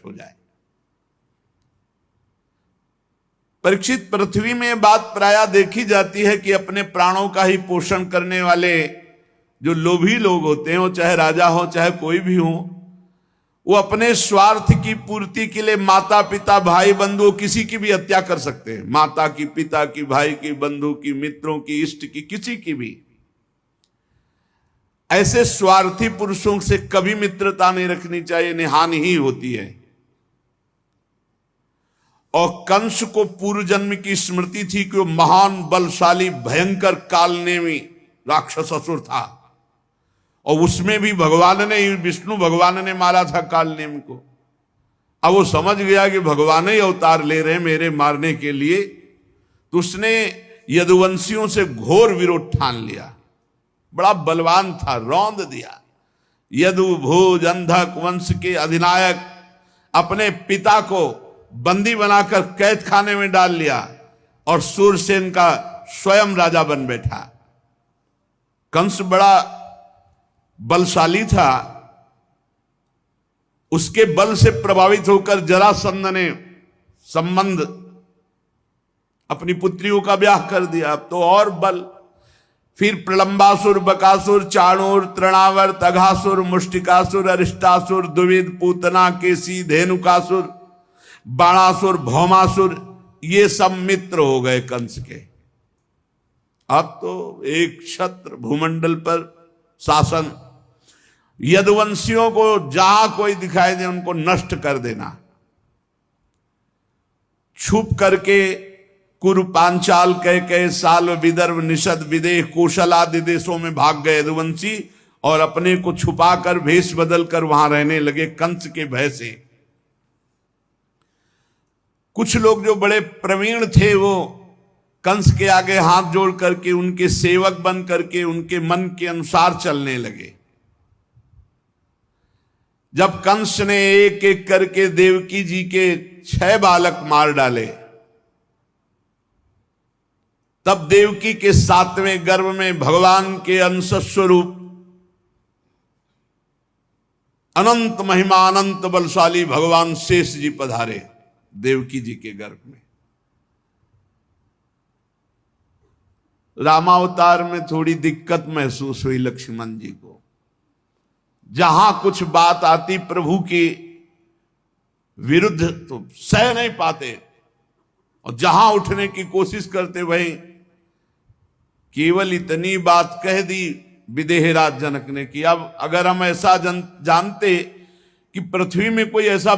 हो जाए। परीक्षित, पृथ्वी में यह बात प्रायः देखी जाती है कि अपने प्राणों का ही पोषण करने वाले जो लोभी लोग होते हैं, वो चाहे राजा हो चाहे कोई भी हो, वो अपने स्वार्थ की पूर्ति के लिए माता पिता भाई बंधु किसी की भी हत्या कर सकते हैं। माता की, पिता की, भाई की, बंधु की, मित्रों की, इष्ट की, किसी की भी। ऐसे स्वार्थी पुरुषों से कभी मित्रता नहीं रखनी चाहिए, नहीं हानि ही होती है। और कंस को पूर्व जन्म की स्मृति थी कि वो महान बलशाली भयंकर कालनेमी राक्षस असुर था, और उसमें भी भगवान ने, विष्णु भगवान ने मारा था कालनेमी को। अब वो समझ गया कि भगवान ही अवतार ले रहे हैं मेरे मारने के लिए, तो उसने यदुवंशियों से घोर विरोध ठान लिया। बड़ा बलवान था, रौंद दिया। यदु भोज अंधक वंश के अधिनायक अपने पिता को बंदी बनाकर कैद खाने में डाल लिया, और सूरसेन का स्वयं राजा बन बैठा। कंस बड़ा बलशाली था, उसके बल से प्रभावित होकर जरासंध ने संबंध अपनी पुत्रियों का ब्याह कर दिया। अब तो और बल। फिर प्रलंबासुर, बकासुर, चाणूर, तृणावर्त, अघासुर, मुष्टिकासुर, अरिष्टासुर, द्विविद, पूतना, केसी, धेनुकासुर, बाणासुर, भौमासुर, ये सब मित्र हो गए कंस के। अब तो एक छत्र भूमंडल पर शासन। यदुवंशियों को जहां कोई दिखाई दे उनको नष्ट कर देना। छुप करके कुरु, पांचाल, कैकेय, साल्व, विदर्भ, निषद, विदेह, कौशल आदि देशों में भाग गए यदुवंशी, और अपने को छुपाकर भेष बदलकर वहां रहने लगे कंस के भय से। कुछ लोग जो बड़े प्रवीण थे वो कंस के आगे हाथ जोड़ करके उनके सेवक बन करके उनके मन के अनुसार चलने लगे। जब कंस ने एक एक करके देवकी जी के 6 बालक मार डाले, तब देवकी के 7वें गर्भ में भगवान के अंश स्वरूप अनंत महिमा, अनंत बलशाली भगवान शेष जी पधारे देवकी जी के गर्भ में। रामावतार में थोड़ी दिक्कत महसूस हुई लक्ष्मण जी को। जहां कुछ बात आती प्रभु के विरुद्ध तो सह नहीं पाते, और जहां उठने की कोशिश करते वहीं केवल इतनी बात कह दी विदेहराज जनक ने कि अब अगर हम ऐसा जानते कि पृथ्वी में कोई ऐसा